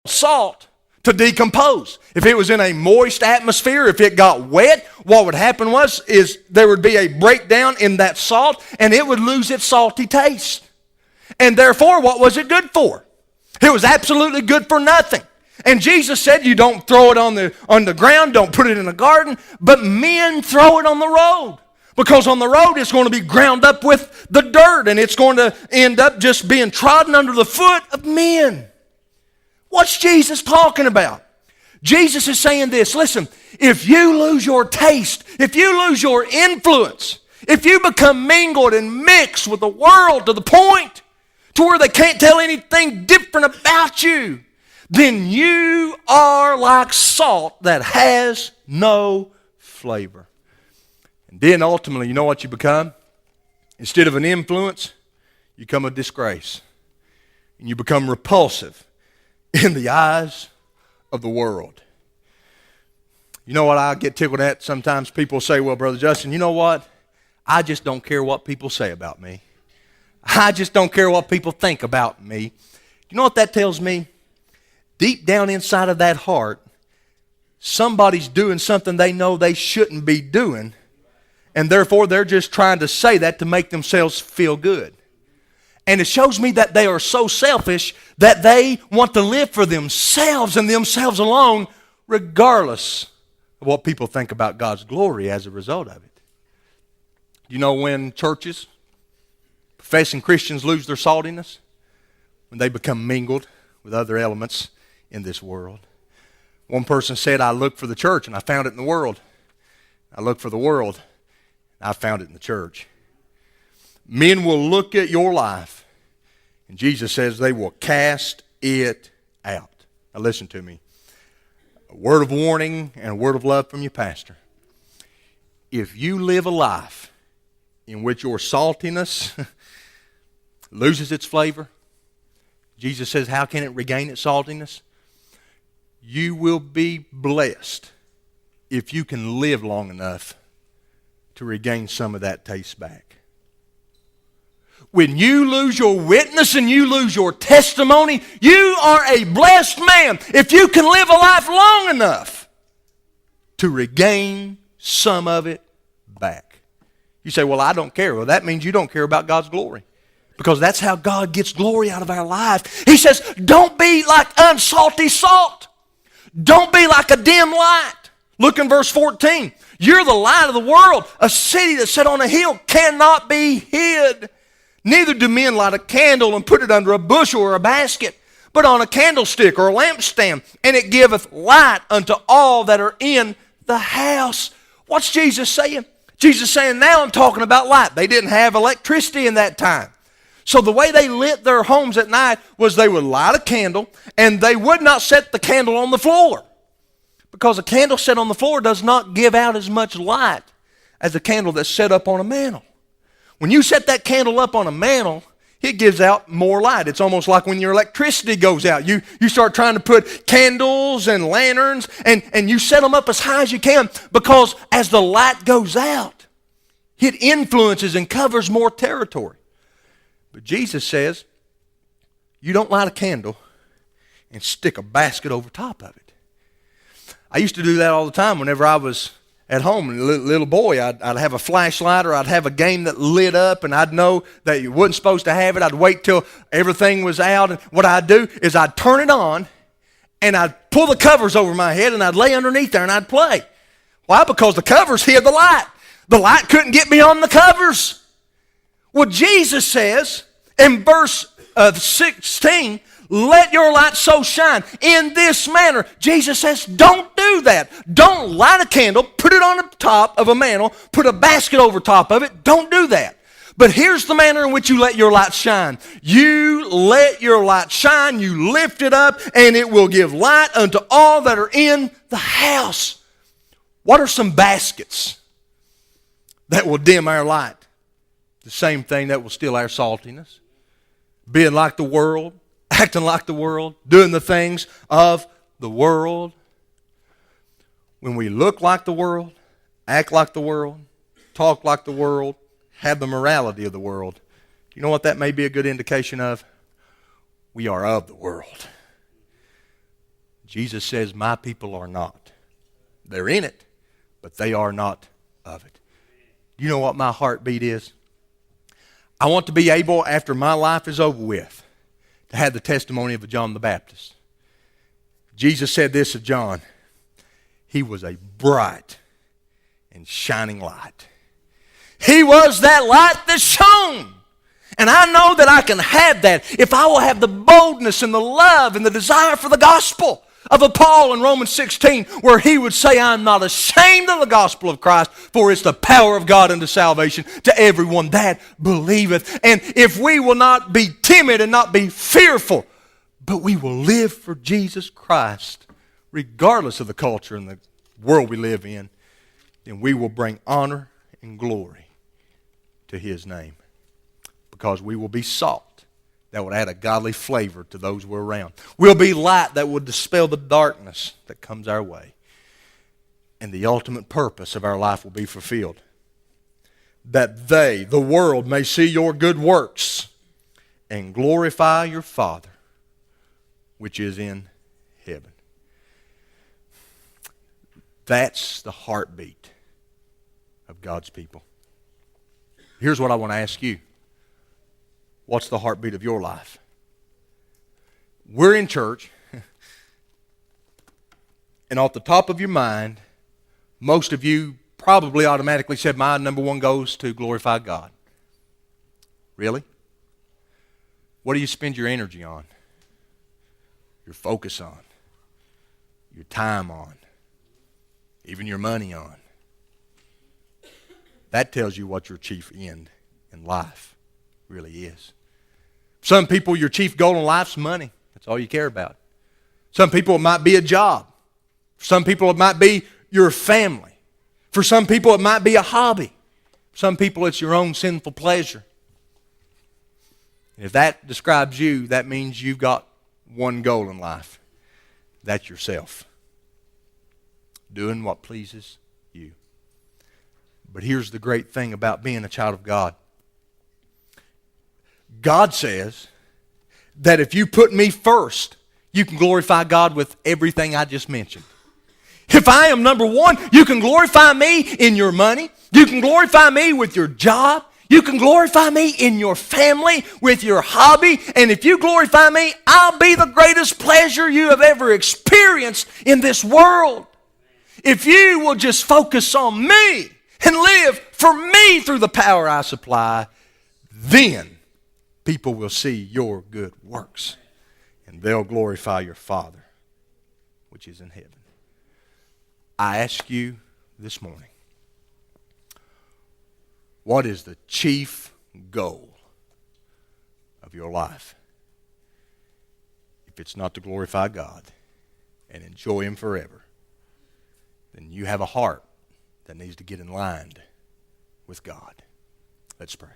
salt to decompose. If it was in a moist atmosphere, if it got wet, what would happen is there would be a breakdown in that salt and it would lose its salty taste. And therefore, what was it good for? It was absolutely good for nothing. And Jesus said you don't throw it on the ground, don't put it in a garden, but men throw it on the road. Because on the road it's going to be ground up with the dirt and it's going to end up just being trodden under the foot of men. What's Jesus talking about? Jesus is saying this, listen, if you lose your taste, if you lose your influence, if you become mingled and mixed with the world to the point to where they can't tell anything different about you, then you are like salt that has no flavor. And then ultimately, you know what you become? Instead of an influence, you become a disgrace. And you become repulsive in the eyes of the world. You know what I get tickled at? Sometimes people say, well, Brother Justin, you know what? I just don't care what people say about me. I just don't care what people think about me. You know what that tells me? Deep down inside of that heart, somebody's doing something they know they shouldn't be doing, and therefore they're just trying to say that to make themselves feel good. And it shows me that they are so selfish that they want to live for themselves and themselves alone, regardless of what people think about God's glory as a result of it. You know when churches, professing Christians, lose their saltiness? When they become mingled with other elements in this world. One person said, I looked for the church and I found it in the world. I looked for the world and I found it in the church. Men will look at your life, and Jesus says they will cast it out. Now listen to me. A word of warning and a word of love from your pastor. If you live a life in which your saltiness loses its flavor, Jesus says, how can it regain its saltiness? You will be blessed if you can live long enough to regain some of that taste back. When you lose your witness and you lose your testimony, you are a blessed man if you can live a life long enough to regain some of it back. You say, well, I don't care. Well, that means you don't care about God's glory, because that's how God gets glory out of our life. He says, don't be like unsalty salt. Don't be like a dim light. Look in verse 14. You're the light of the world. A city that's set on a hill cannot be hid. Neither do men light a candle and put it under a bushel or a basket, but on a candlestick or a lampstand, and it giveth light unto all that are in the house. What's Jesus saying? Jesus is saying, now I'm talking about light. They didn't have electricity in that time. So the way they lit their homes at night was they would light a candle, and they would not set the candle on the floor, because a candle set on the floor does not give out as much light as a candle that's set up on a mantle. When you set that candle up on a mantle, it gives out more light. It's almost like when your electricity goes out. You start trying to put candles and lanterns, and you set them up as high as you can, because as the light goes out, it influences and covers more territory. But Jesus says, you don't light a candle and stick a basket over top of it. I used to do that all the time whenever I was at home, a little boy. I'd have a flashlight, or I'd have a game that lit up, and I'd know that you wasn't supposed to have it. I'd wait till everything was out, and what I'd do is I'd turn it on, and I'd pull the covers over my head, and I'd lay underneath there, and I'd play. Why? Because the covers hid the light. The light couldn't get beyond the covers. Well, Jesus says in verse 16, let your light so shine in this manner. Jesus says, don't do that. Don't light a candle, put it on the top of a mantle, put a basket over top of it. Don't do that. But here's the manner in which you let your light shine. You let your light shine, you lift it up, and it will give light unto all that are in the house. What are some baskets that will dim our light? The same thing that will steal our saltiness. Being like the world, acting like the world, doing the things of the world. When we look like the world, act like the world, talk like the world, have the morality of the world, you know what that may be a good indication of? We are of the world. Jesus says, my people are not. They're in it, but they are not of it. You know what my heartbeat is? I want to be able, after my life is over with, to have the testimony of John the Baptist. Jesus said this of John. He was a bright and shining light. He was that light that shone. And I know that I can have that if I will have the boldness and the love and the desire for the gospel of a Paul in Romans 16, where he would say, I'm not ashamed of the gospel of Christ, for it's the power of God unto salvation to everyone that believeth. And if we will not be timid and not be fearful, but we will live for Jesus Christ, regardless of the culture and the world we live in, then we will bring honor and glory to His name. Because we will be salt that would add a godly flavor to those we're around. We'll be light that would dispel the darkness that comes our way. And the ultimate purpose of our life will be fulfilled. That they, the world, may see your good works and glorify your Father, which is in heaven. That's the heartbeat of God's people. Here's what I want to ask you. What's the heartbeat of your life? We're in church, and off the top of your mind, most of you probably automatically said, my number one goal is to glorify God. Really? What do you spend your energy on? Your focus on? Your time on? Even your money on? That tells you what your chief end in life really is. Some people, your chief goal in life's money. That's all you care about. Some people, it might be a job. For some people, it might be your family. For some people, it might be a hobby. For some people, it's your own sinful pleasure. And if that describes you, that means you've got one goal in life. That's yourself. Doing what pleases you. But here's the great thing about being a child of God. God says that if you put me first, you can glorify God with everything I just mentioned. If I am number one, you can glorify me in your money. You can glorify me with your job. You can glorify me in your family, with your hobby. And if you glorify me, I'll be the greatest pleasure you have ever experienced in this world. If you will just focus on me and live for me through the power I supply, then people will see your good works, and they'll glorify your Father, which is in heaven. I ask you this morning, what is the chief goal of your life? If it's not to glorify God and enjoy Him forever, then you have a heart that needs to get in line with God. Let's pray.